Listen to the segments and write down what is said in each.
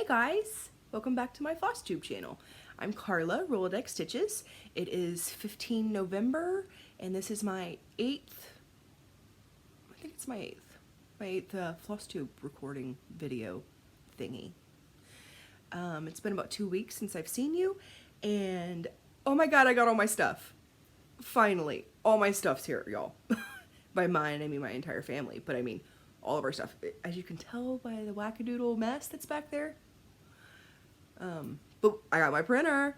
guys, welcome back to my Flosstube channel. I'm Carla, Roladex Stitches. It is 15 November and this is my 8th, I think it's my 8th Flosstube recording video thingy. It's been about 2 weeks since I've seen you and oh my god, I got all my stuff. Finally, all my stuff's here, y'all. By mine, I mean my entire family, but I mean all of our stuff. As you can tell by the wackadoodle mess that's back there. But I got my printer.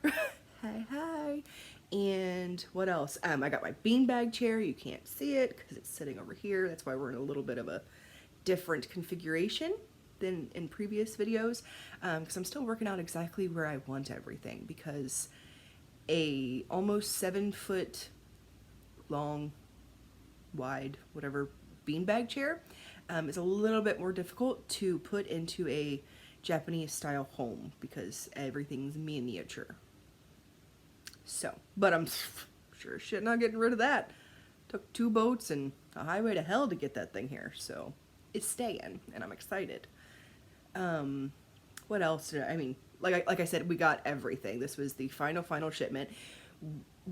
Hi. And what else? I got my beanbag chair. You can't see it because it's sitting over here. That's why we're in a little bit of a different configuration than in previous videos. Because I'm still working out exactly where I want everything. Because a almost 7-foot long, wide, whatever, beanbag chair is a little bit more difficult to put into a Japanese style home because everything's miniature. So, but I'm sure as shit not getting rid of that. Took 2 boats and a highway to hell to get that thing here, so it's staying and I'm excited. What else did I mean, like I said, we got everything. This was the final shipment.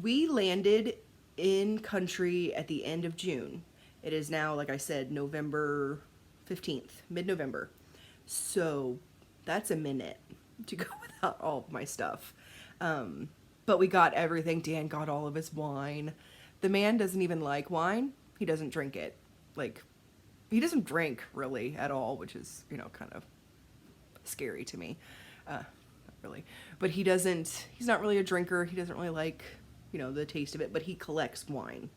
We landed in country at the end of June. It is now, like I said, November 15th, mid-November. So that's a minute to go without all of my stuff. But we got everything. Dan got all of his wine. The man doesn't even like wine. He doesn't drink it. Like, he doesn't drink really at all, which is, you know, kind of scary to me. Not really. But he's not really a drinker. He doesn't really like, you know, the taste of it, but he collects wine.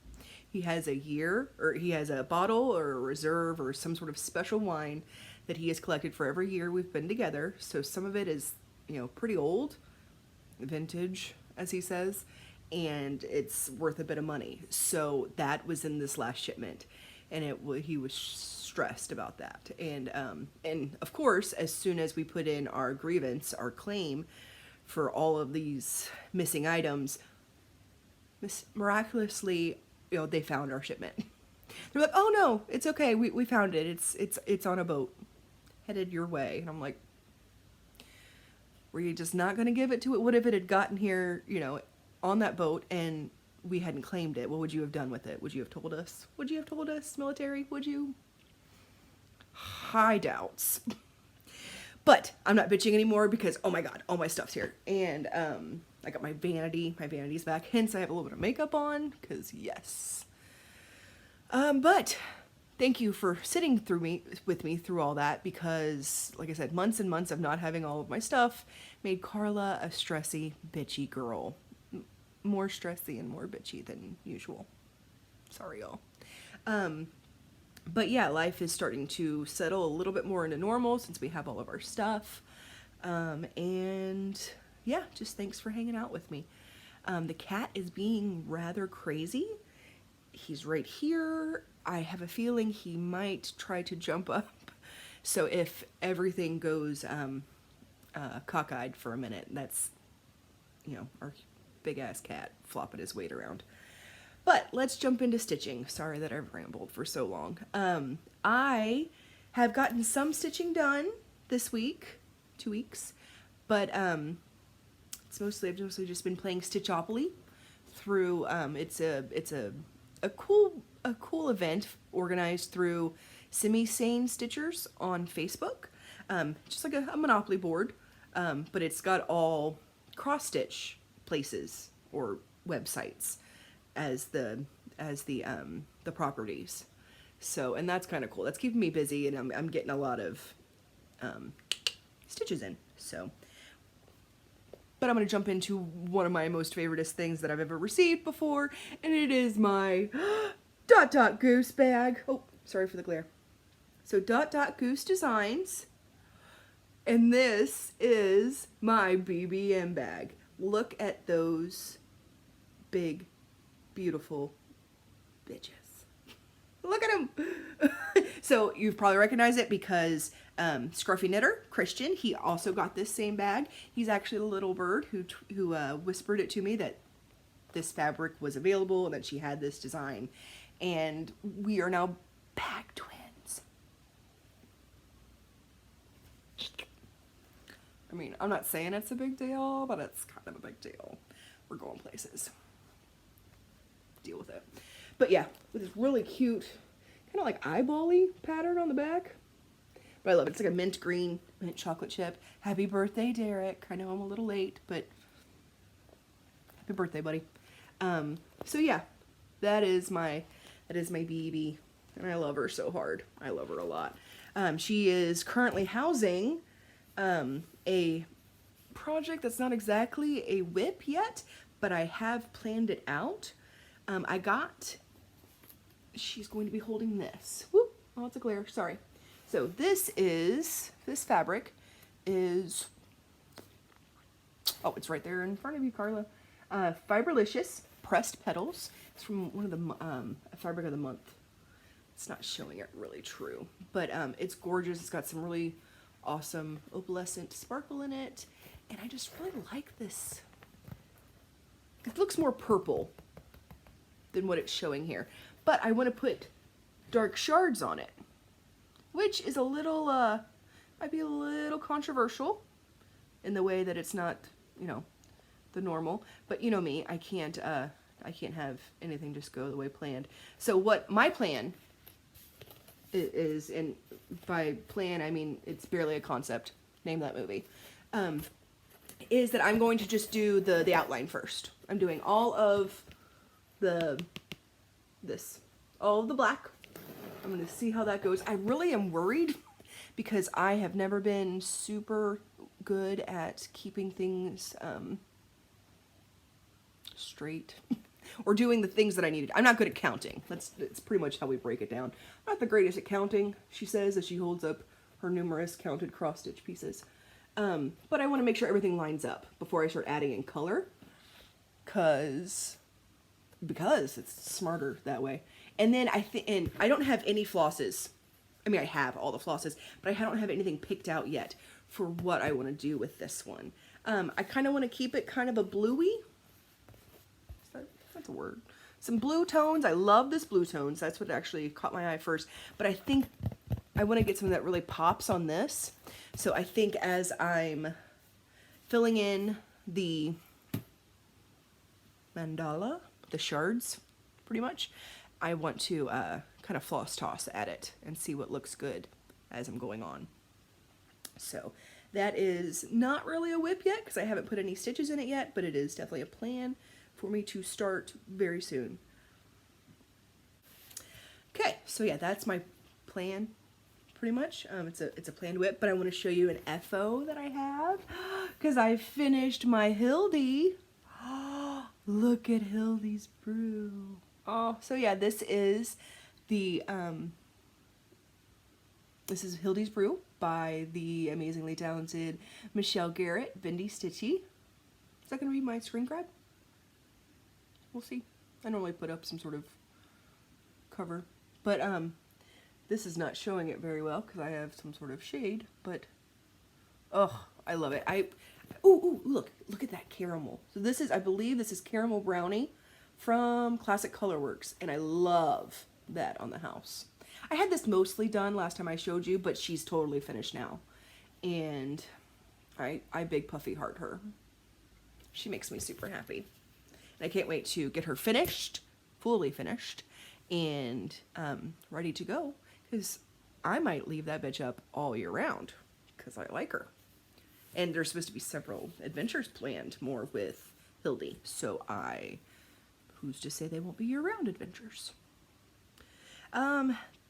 He has he has a bottle or a reserve or some sort of special wine that he has collected for every year we've been together. So some of it is, you know, pretty old, vintage, as he says, and it's worth a bit of money. So that was in this last shipment, and he was stressed about that. And of course, as soon as we put in our grievance, our claim for all of these missing items, miraculously, you know, they found our shipment. They're like, oh no, it's okay, we found it. It's on a boat headed your way. And I'm like, were you just not gonna give it to it? What if it had gotten here, you know, on that boat and we hadn't claimed it? What would you have done with it? Would you have told us? Would you have told us, military? Would you? High doubts. But I'm not bitching anymore because, oh my god, all my stuff's here. And I got my vanity. My vanity's back. Hence, I have a little bit of makeup on because, yes. But thank you for sitting with me through all that because, like I said, months and months of not having all of my stuff made Carla a stressy, bitchy girl. More stressy and more bitchy than usual. Sorry, y'all. But yeah, life is starting to settle a little bit more into normal since we have all of our stuff. And yeah, just thanks for hanging out with me. The cat is being rather crazy. He's right here. I have a feeling he might try to jump up. So if everything goes cockeyed for a minute, that's, you know, our big ass cat flopping his weight around. But let's jump into stitching. Sorry that I've rambled for so long. I have gotten some stitching done this week, 2 weeks, but I've mostly just been playing Stitchopoly through. It's a cool event organized through Semi-Sane Stitchers on Facebook. Just like a Monopoly board, but it's got all cross stitch places or websites as the properties. So, and that's kind of cool. That's keeping me busy, and I'm getting a lot of stitches in. So, but I'm going to jump into one of my most favoriteest things that I've ever received before, and it is my Dot Dot Goose bag. Oh, sorry for the glare. So Dot Dot Goose Designs, and this is my BBM bag. Look at those big, beautiful bitches. Look at them. So you've probably recognized it because Scruffy Knitter, Christian, he also got this same bag. He's actually the little bird who whispered it to me that this fabric was available and that she had this design. And we are now bag twins. I mean, I'm not saying it's a big deal, but it's kind of a big deal. We're going places. Deal with it. But yeah, with this really cute, kind of like eyeball-y pattern on the back. But I love it. It's like a mint green, mint chocolate chip. Happy birthday, Derek. I know I'm a little late, but happy birthday, buddy. So yeah, that is my BB, and I love her so hard. I love her a lot. She is currently housing a project that's not exactly a whip yet, but I have planned it out. She's going to be holding this. Whoop, oh, it's a glare, sorry. So this fabric is, oh, it's right there in front of you, Carla. Fiberlicious Pressed Petals. It's from one of the Fabric of the Month. It's not showing it really true, but it's gorgeous. It's got some really awesome opalescent sparkle in it, and I just really like this. It looks more purple than what it's showing here, but I want to put dark shards on it, which is a little, might be a little controversial in the way that it's not, you know, the normal, but you know me, I can't have anything just go the way planned. So what my plan is, and by plan I mean it's barely a concept, name that movie, is that I'm going to just do the outline first. I'm doing all of all of the black. I'm going to see how that goes. I really am worried because I have never been super good at keeping things straight or doing the things that I needed. I'm not good at counting. That's pretty much how we break it down. Not the greatest at counting, she says as she holds up her numerous counted cross-stitch pieces. But I want to make sure everything lines up before I start adding in color, because it's smarter that way. And then and I don't have any flosses. I mean, I have all the flosses, but I don't have anything picked out yet for what I want to do with this one. I kind of want to keep it kind of a bluey. That's a word. Some blue tones. I love this blue tones. That's what actually caught my eye first. But I think I want to get something that really pops on this. So I think as I'm filling in the mandala, the shards, pretty much, I want to kind of floss toss at it and see what looks good as I'm going on. So that is not really a whip yet because I haven't put any stitches in it yet, but it is definitely a plan for me to start very soon. Okay, so yeah, that's my plan pretty much. It's a planned whip, but I want to show you an FO that I have because I finished my Hildy. Look at Hildy's brew. Oh, so yeah, this is Hildy's brew by the amazingly talented Michelle Garrett, Bendy Stitchy. Is that going to be my screen grab? We'll see. I normally put up some sort of cover, but this is not showing it very well because I have some sort of shade, but oh, I love it. Ooh, look at that caramel. So this is, I believe this is Caramel Brownie from Classic Colorworks, and I love that on the house. I had this mostly done last time I showed you, but she's totally finished now, and I big puffy heart her. She makes me super happy. And I can't wait to get her finished, fully finished, and ready to go, because I might leave that bitch up all year round, because I like her. And there's supposed to be several adventures planned more with Hildy, so who's to say they won't be year-round adventures?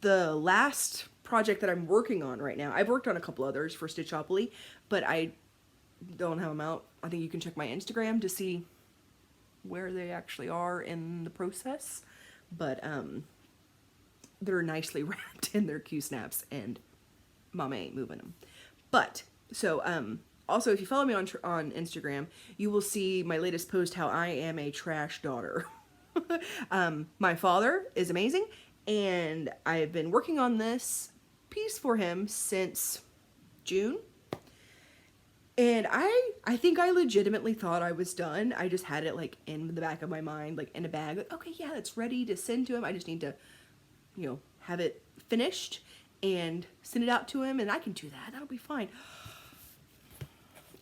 The last project that I'm working on right now, I've worked on a couple others for Stitchopoly, but I don't have them out. I think you can check my Instagram to see where they actually are in the process, but they're nicely wrapped in their Q-snaps, and Mama ain't moving them. But so also, if you follow me on Instagram, you will see my latest post how I am a trash daughter. My father is amazing, and I've been working on this piece for him since June. And I think I legitimately thought I was done. I just had it like in the back of my mind, like in a bag. Like, okay, yeah, it's ready to send to him. I just need to, have it finished and send it out to him, and I can do that. That'll be fine.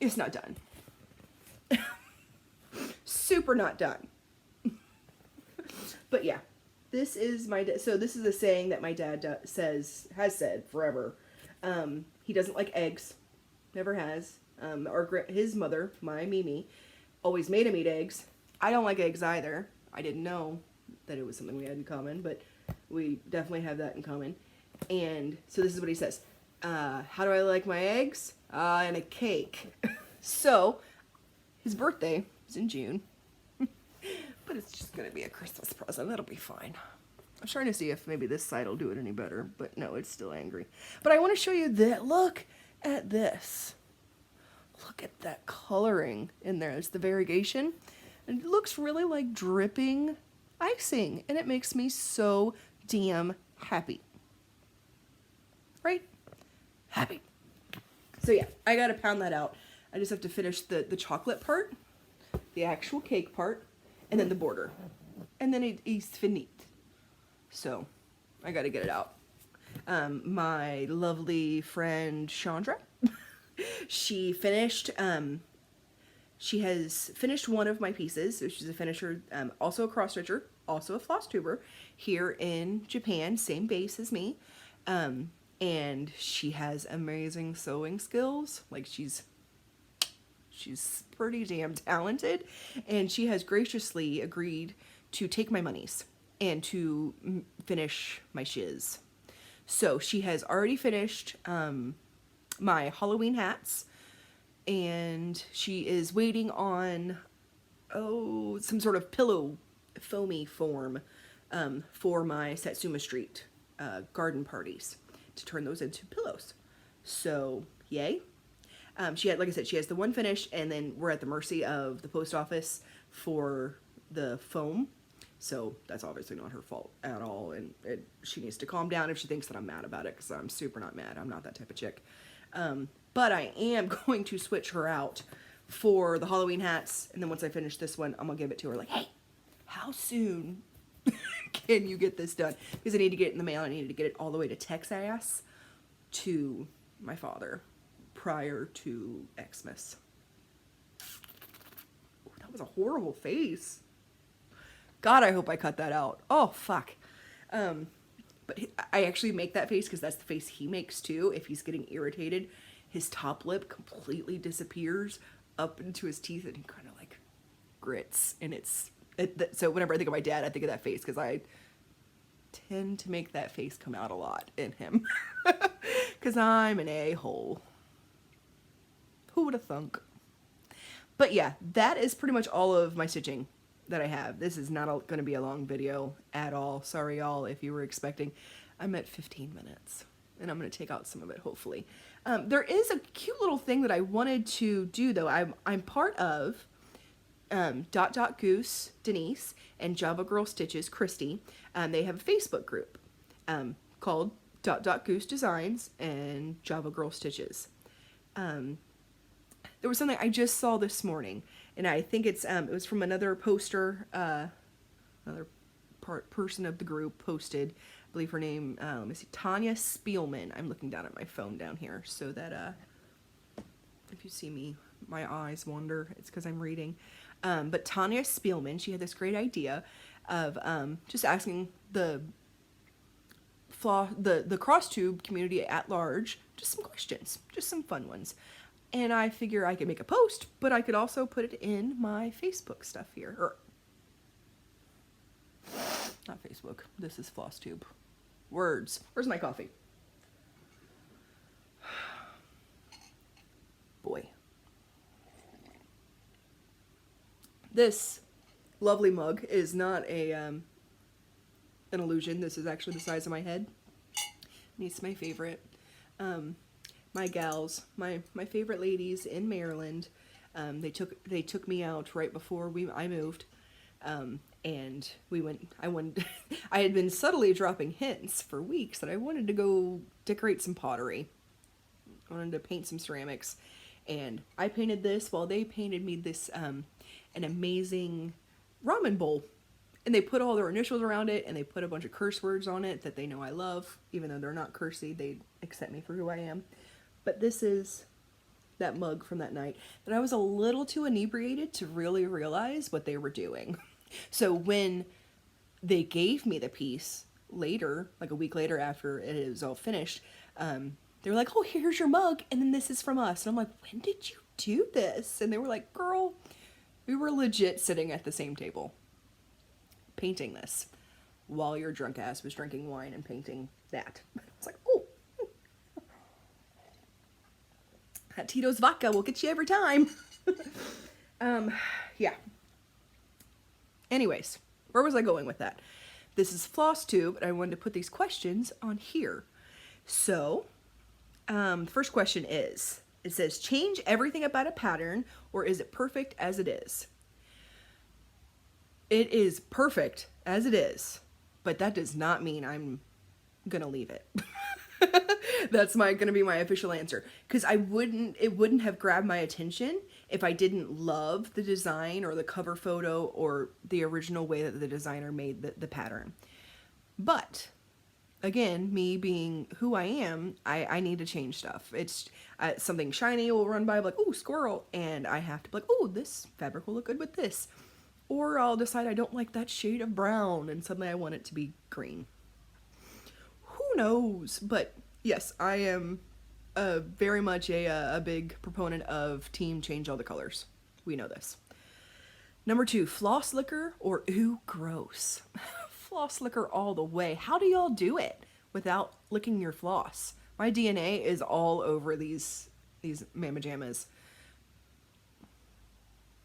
It's not done. Super not done. But yeah, this is so this is a saying that my dad has said forever. He doesn't like eggs. Never has. His mother, my Mimi, always made him eat eggs. I don't like eggs either. I didn't know that it was something we had in common, but we definitely have that in common. And so this is what he says. How do I like my eggs? In a cake. So, his birthday is in June. But it's just going to be a Christmas present. That'll be fine. I'm trying to see if maybe this side will do it any better. But no, it's still angry. But I want to show you that. Look at this. Look at that coloring in there. It's the variegation. And it looks really like dripping icing. And it makes me so damn happy. Right? Happy. So yeah, I got to pound that out. I just have to finish the chocolate part, the actual cake part, and then the border. And then it's finite. So, I gotta get it out. My lovely friend Chandra, she has finished one of my pieces. So she's a finisher, also a cross stitcher, also a floss tuber here in Japan, same base as me. And she has amazing sewing skills. Like she's pretty damn talented, and she has graciously agreed to take my monies and to finish my shiz. So she has already finished my Halloween hats, and she is waiting on some sort of pillow foamy form for my Satsuma Street garden parties to turn those into pillows. So yay. Like I said, she has the one finished, and then we're at the mercy of the post office for the foam. So that's obviously not her fault at all, and she needs to calm down if she thinks that I'm mad about it, because I'm super not mad. I'm not that type of chick. But I am going to switch her out for the Halloween hats, and then once I finish this one, I'm going to give it to her like, hey, how soon can you get this done? Because I need to get it in the mail. I needed to get it all the way to Texas to my father prior to Xmas. Ooh, that was a horrible face. God, I hope I cut that out. Oh, fuck. But I actually make that face because that's the face he makes too. If he's getting irritated, his top lip completely disappears up into his teeth, and he kind of like grits. And so whenever I think of my dad, I think of that face, because I tend to make that face come out a lot in him. Because I'm an a-hole. Who would have thunk? But yeah, that is pretty much all of my stitching that I have. This is not going to be a long video at all. Sorry, y'all, if you were expecting. I'm at 15 minutes, and I'm going to take out some of it, hopefully. There is a cute little thing that I wanted to do, though. I'm part of Goose, Denise, and Java Girl Stitches, Christy. They have a Facebook group called Goose Designs and Java Girl Stitches. There was something I just saw this morning, and I think it was from another poster, another person of the group posted. I believe her name, let me see, Tanya Spielman. I'm looking down at my phone down here so that if you see me, my eyes wander, it's because I'm reading. But Tanya Spielman, she had this great idea of just asking the cross tube community at large just some questions, just some fun ones. And I figure I could make a post, but I could also put it in my Facebook stuff here. Or, not Facebook. This is Flosstube. Words. Where's my coffee? Boy. This lovely mug is not an illusion. This is actually the size of my head. And it's my favorite. My gals, my favorite ladies in Maryland, they took me out right before I moved, and I had been subtly dropping hints for weeks that I wanted to go decorate some pottery. I wanted to paint some ceramics, and I painted this while they painted me this an amazing ramen bowl. And they put all their initials around it, and they put a bunch of curse words on it that they know I love. Even though they're not cursey, they accept me for who I am. But this is that mug from that night, that I was a little too inebriated to really realize what they were doing. So when they gave me the piece later, like a week later after it was all finished, they were like, oh, here's your mug, and then this is from us. And I'm like, when did you do this? And they were like, girl, we were legit sitting at the same table painting this while your drunk ass was drinking wine and painting that. It's like, oh, that Tito's vodka will get you every time. Yeah. Anyways, where was I going with that? This is Flosstube, and I wanted to put these questions on here. So, the first question is, it says, change everything about a pattern, or is it perfect as it is? It is perfect as it is, but that does not mean I'm gonna leave it. That's gonna be my official answer, because it wouldn't have grabbed my attention if I didn't love the design or the cover photo or the original way that the designer made the pattern. But again, me being who I am, I need to change stuff. It's something shiny will run by, like, ooh, squirrel, and I have to be like, ooh, this fabric will look good with this. Or I'll decide I don't like that shade of brown, and suddenly I want it to be green. Who knows? But yes, I am very much a big proponent of team change all the colors. We know this. Number 2, floss liquor or ooh, gross. Floss liquor all the way. How do y'all do it without licking your floss? My DNA is all over these mamma jammas.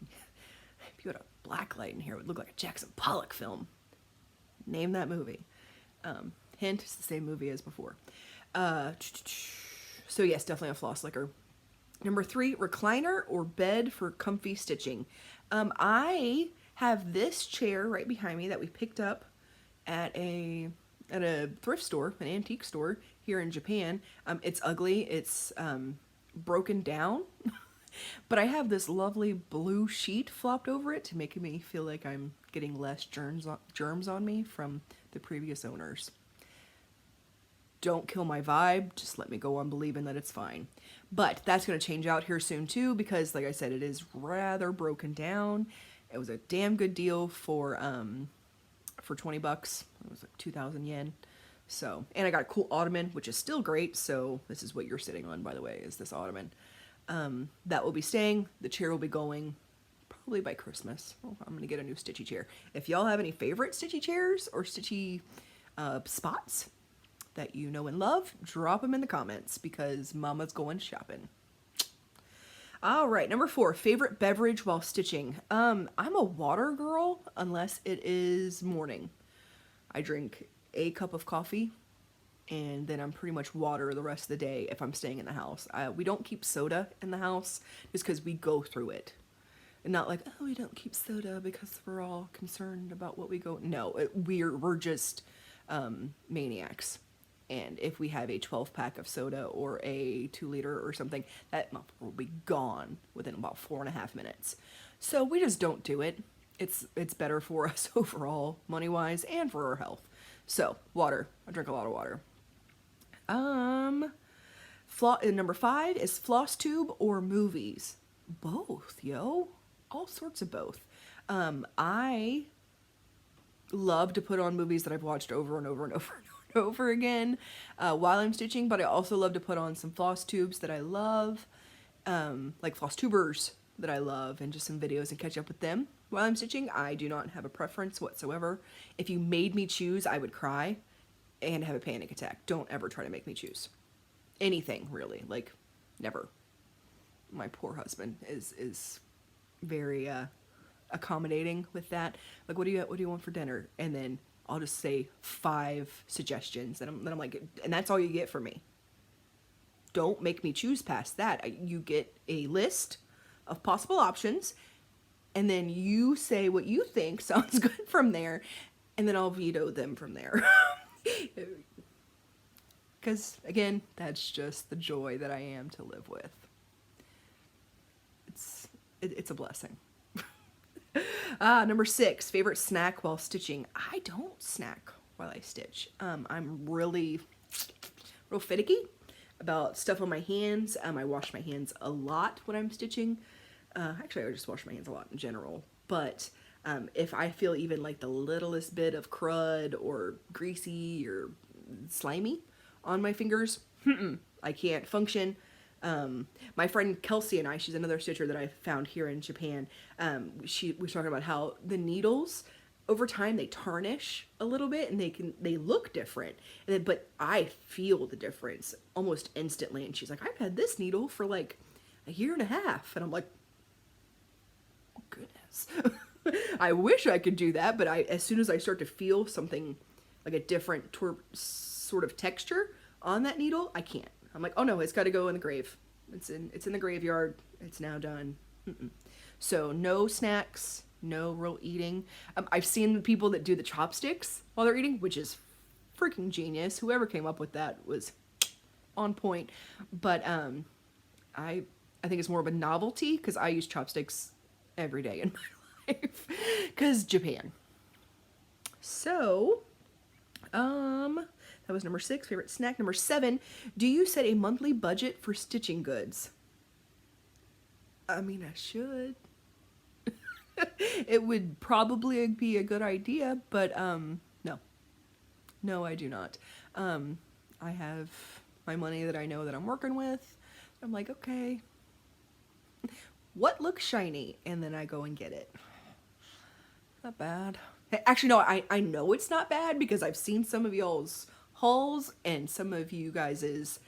If you had a black light in here, it would look like a Jackson Pollock film. Name that movie. Hint, it's the same movie as before. So yes, definitely a floss liquor. Number 3, recliner or bed for comfy stitching. I have this chair right behind me that we picked up at a thrift store, an antique store here in Japan. It's ugly. It's broken down. But I have this lovely blue sheet flopped over it to make me feel like I'm getting less germs on me from the previous owners. Don't kill my vibe, just let me go on believing that it's fine. But that's going to change out here soon too, because like I said, it is rather broken down. It was a damn good deal for $20. It was like 2,000 yen. So, and I got a cool ottoman, which is still great. So this is what you're sitting on, by the way, is this ottoman. That will be staying. The chair will be going probably by Christmas. Oh, I'm going to get a new stitchy chair. If y'all have any favorite stitchy chairs or stitchy spots that you know and love, drop them in the comments, because mama's going shopping. All right, number 4, favorite beverage while stitching. I'm a water girl unless it is morning. I drink a cup of coffee, and then I'm pretty much water the rest of the day if I'm staying in the house. We don't keep soda in the house just because we go through it. And not like, oh, we don't keep soda because we're all concerned about what we go. No, we're just maniacs. And if we have a 12-pack of soda or a 2-liter or something, that will be gone within about 4.5 minutes. So we just don't do it. It's better for us overall, money-wise, and for our health. So, water. I drink a lot of water. Number 5 is Flosstube or movies. Both, yo. All sorts of both. I love to put on movies that I've watched over and over and over and over again while I'm stitching, but I also love to put on some floss tubes that I love, like floss tubers that I love, and just some videos and catch up with them while I'm stitching. I do not have a preference whatsoever. If you made me choose, I would cry and have a panic attack. Don't ever try to make me choose anything, really. Like, never. My poor husband is very accommodating with that. Like, what do you want for dinner? And then I'll just say 5 suggestions, and then I'm like, and that's all you get from me. Don't make me choose past that. You get a list of possible options, and then you say what you think sounds good from there, and then I'll veto them from there. Because, again, that's just the joy that I am to live with. It's a blessing. Number 6, favorite snack while stitching. I don't snack while I stitch. I'm real finicky. about stuff on my hands. I wash my hands a lot when I'm stitching. Actually, I just wash my hands a lot in general. But if I feel even like the littlest bit of crud or greasy or slimy on my fingers, I can't function. My friend Kelsey and I, she's another stitcher that I found here in Japan. She was talking about how the needles over time they tarnish a little bit and they look different. And then, but I feel the difference almost instantly. And she's like, I've had this needle for like a year and a half, and I'm like, oh goodness. I wish I could do that, but as soon as I start to feel something like a different sort of texture on that needle, I can't. I'm like, oh no, it's got to go in the grave. It's in the graveyard. It's now done. So no snacks, no real eating. I've seen the people that do the chopsticks while they're eating, which is freaking genius. Whoever came up with that was on point. But I think it's more of a novelty because I use chopsticks every day in my life because Japan. So, that was number 6, favorite snack. Number 7, do you set a monthly budget for stitching goods? I mean, I should. It would probably be a good idea, but no. No, I do not. I have my money that I know that I'm working with. I'm like, okay, what looks shiny? And then I go and get it. Not bad. Actually, no, I know it's not bad because I've seen some of y'all's hauls and some of you guys's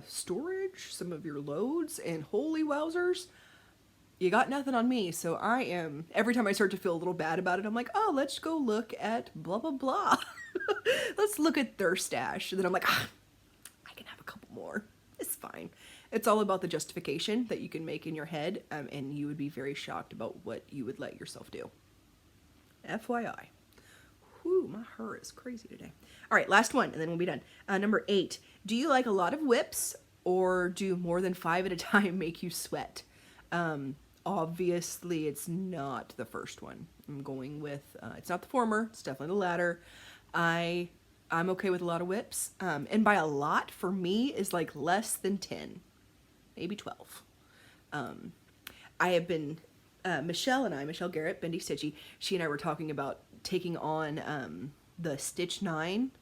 storage, some of your loads, and holy wowzers, you got nothing on me. So I am, every time I start to feel a little bad about it, I'm like, oh, let's go look at blah, blah, blah. Let's look at their stash. And then I'm like, I can have a couple more. It's fine. It's all about the justification that you can make in your head, and you would be very shocked about what you would let yourself do. FYI. Whew, my hair is crazy today. All right, last one, and then we'll be done. Number 8, do you like a lot of whips, or do more than 5 at a time make you sweat? Obviously, it's not the first one. I'm going with, it's not the former, it's definitely the latter. I'm okay with a lot of whips, and by a lot, for me, is like less than 10. Maybe 12. I have been, Michelle Garrett, Bendy Stitchy, she and I were talking about taking on the Stitch 9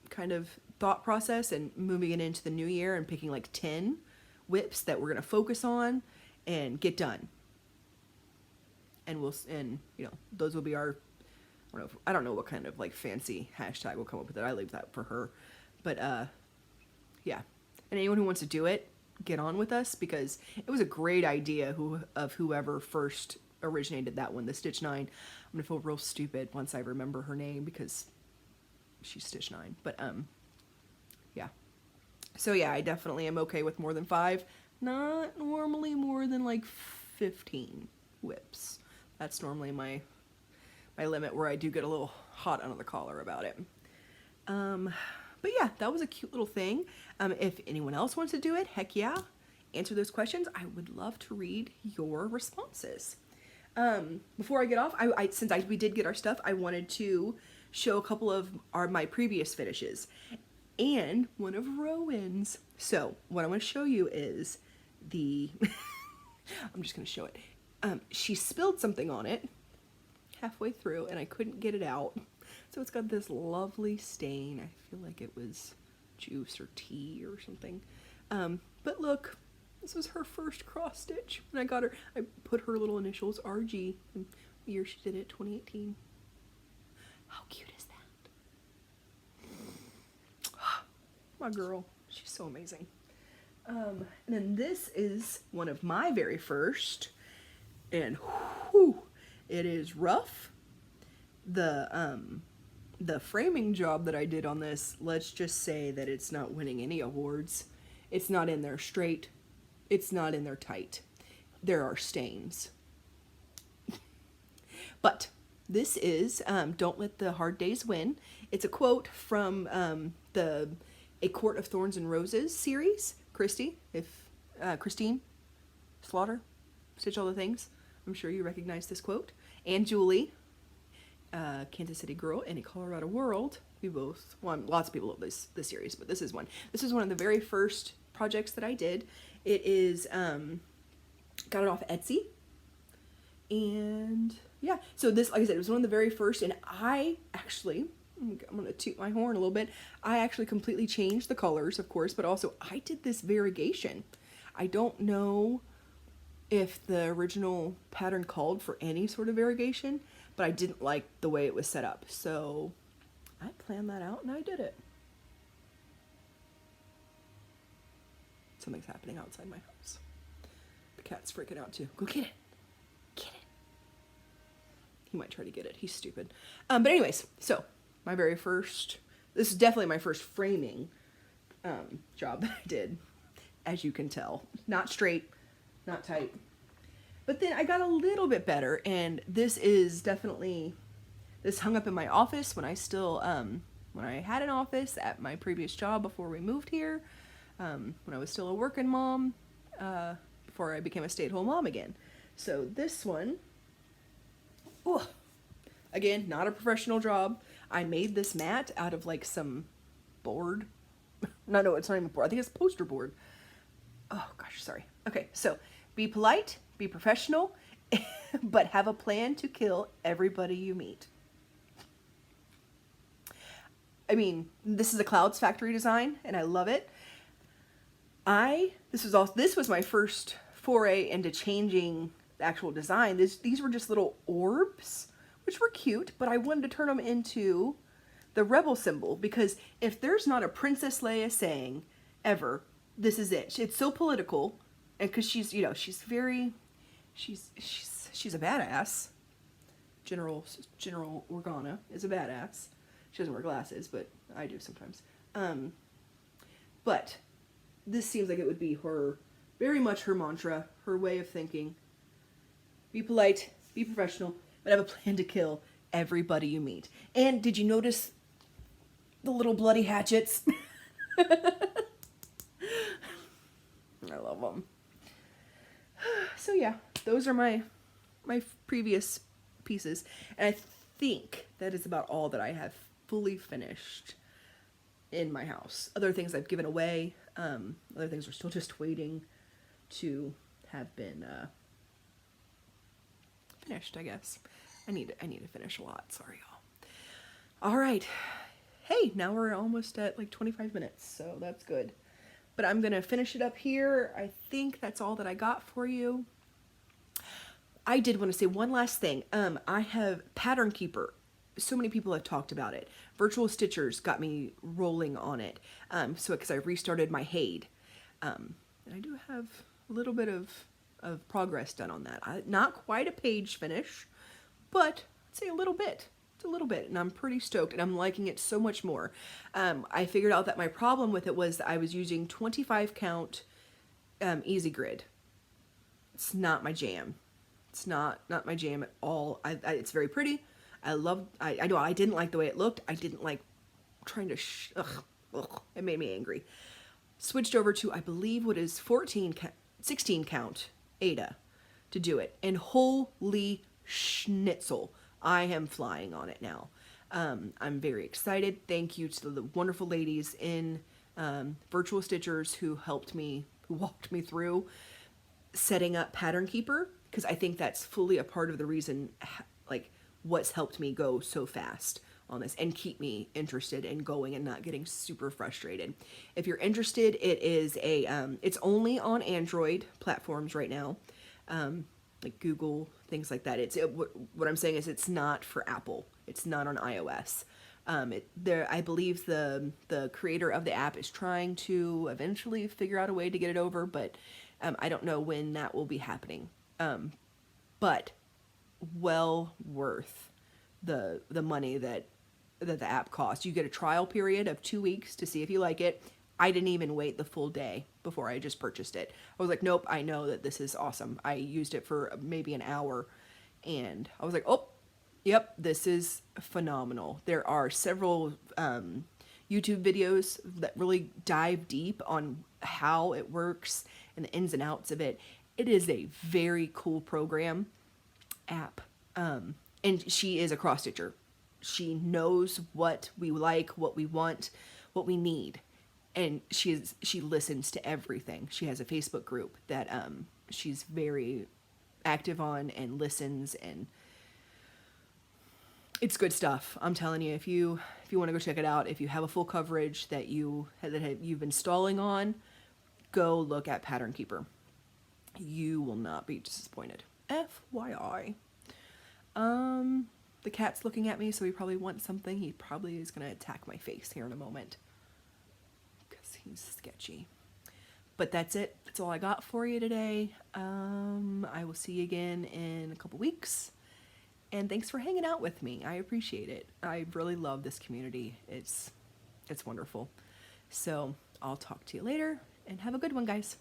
kind of thought process and moving it into the new year and picking like 10 whips that we're going to focus on and get done. And you know, those will be our, I don't know what kind of like fancy hashtag will come up with it. I leave that for her. But yeah. And anyone who wants to do it, get on with us, because it was a great idea of whoever first originated that one, the Stitch 9. I'm gonna feel real stupid once I remember her name because she's Stitch 9. But yeah. So yeah, I definitely am okay with more than 5. Not normally more than like 15 whips. That's normally my limit, where I do get a little hot under the collar about it. But yeah, that was a cute little thing. If anyone else wants to do it, heck yeah, answer those questions. I would love to read your responses. Before I get off, since we did get our stuff, I wanted to show a couple of my previous finishes and one of Rowan's. So what I'm going to show you is I'm just going to show it. She spilled something on it halfway through and I couldn't get it out. So it's got this lovely stain. I feel like it was juice or tea or something. But look, this was her first cross stitch. When I got her, I put her little initials, RG, and the year she did it, 2018. How cute is that? My girl, she's so amazing. And then this is one of my very first, and whew, it is rough. The framing job that I did on this, let's just say that it's not winning any awards. It's not in there straight. It's not in there tight. There are stains. But this is Don't Let the Hard Days Win. It's a quote from the A Court of Thorns and Roses series. Christine Slaughter, Stitch All the Things. I'm sure you recognize this quote. And Julie. Kansas City Girl in a Colorado World. We both, well, lots of people love this series, but this is one. This is one of the very first projects that I did. It is, got it off Etsy. And yeah, so this, like I said, it was one of the very first, and I actually, I'm gonna toot my horn a little bit, I actually completely changed the colors, of course, but also I did this variegation. I don't know if the original pattern called for any sort of variegation, but I didn't like the way it was set up, so I planned that out and I did it. Something's happening outside my house. The cat's freaking out too. Go get it. Get it. He might try to get it. He's stupid. But anyways, so my very first, this is definitely my first framing job that I did, as you can tell. Not straight, not tight. But then I got a little bit better, and this is definitely, this hung up in my office when I still, when I had an office at my previous job before we moved here, when I was still a working mom, before I became a stay-at-home mom again. So this one, oh, again, not a professional job. I made this mat out of like some board. No, it's not even board. I think it's poster board. Oh gosh, sorry. Okay, so be polite, be professional, but have a plan to kill everybody you meet. I mean, this is a Clouds Factory design, and I love it. This was my first foray into changing the actual design. These were just little orbs, which were cute, but I wanted to turn them into the rebel symbol, because if there's not a Princess Leia saying ever, this is it. It's so political, and because she's, you know, she's a badass. General Organa is a badass. She doesn't wear glasses, but I do sometimes. But this seems like it would be her, very much her mantra, her way of thinking. Be polite, be professional, but have a plan to kill everybody you meet. And did you notice the little bloody hatchets? I love them. So yeah, those are my previous pieces. And I think that is about all that I have fully finished in my house. Other things I've given away. Other things are still just waiting to have been finished, I guess. I need to finish a lot. Sorry, y'all. All right. Hey, now we're almost at like 25 minutes, so that's good. But I'm going to finish it up here. I think that's all that I got for you. I did want to say one last thing. I have Pattern Keeper. So many people have talked about it. Virtual Stitchers got me rolling on it. So because I restarted my Haid. And I do have a little bit of progress done on that. Not quite a page finish, but I'd say a little bit. It's a little bit, and I'm pretty stoked, and I'm liking it so much more. I figured out that my problem with it was that I was using 25 count Easy Grid. It's not my jam. It's not my jam at all. It's very pretty. I know I didn't like the way it looked. I didn't like trying to, it made me angry. Switched over to, I believe, what is 16 count Ada to do it. And holy schnitzel, I am flying on it now. I'm very excited. Thank you to the wonderful ladies in Virtual Stitchers who walked me through setting up Pattern Keeper, because I think that's fully a part of the reason, like, what's helped me go so fast on this and keep me interested and going and not getting super frustrated. If you're interested, it is it's only on Android platforms right now, like Google, things like that. What I'm saying is it's not for Apple. It's not on iOS. I believe the creator of the app is trying to eventually figure out a way to get it over, but I don't know when that will be happening. But well worth the money that the app costs. You get a trial period of 2 weeks to see if you like it. I didn't even wait the full day before I just purchased it. I was like, nope, I know that this is awesome. I used it for maybe an hour, and I was like, oh, yep, this is phenomenal. There are several YouTube videos that really dive deep on how it works and the ins and outs of it. It is a very cool app. And she is a cross stitcher. She knows what we like, what we want, what we need, and she listens to everything. She has a Facebook group that she's very active on and listens, and it's good stuff. I'm telling you, if you want to go check it out, if you have a full coverage that you've been stalling on, go look at Pattern Keeper. You will not be disappointed. FYI. The cat's looking at me, so he probably wants something. He probably is going to attack my face here in a moment, because he's sketchy. But that's it. That's all I got for you today. I will see you again in a couple weeks. And thanks for hanging out with me. I appreciate it. I really love this community. It's wonderful. So I'll talk to you later, and have a good one, guys.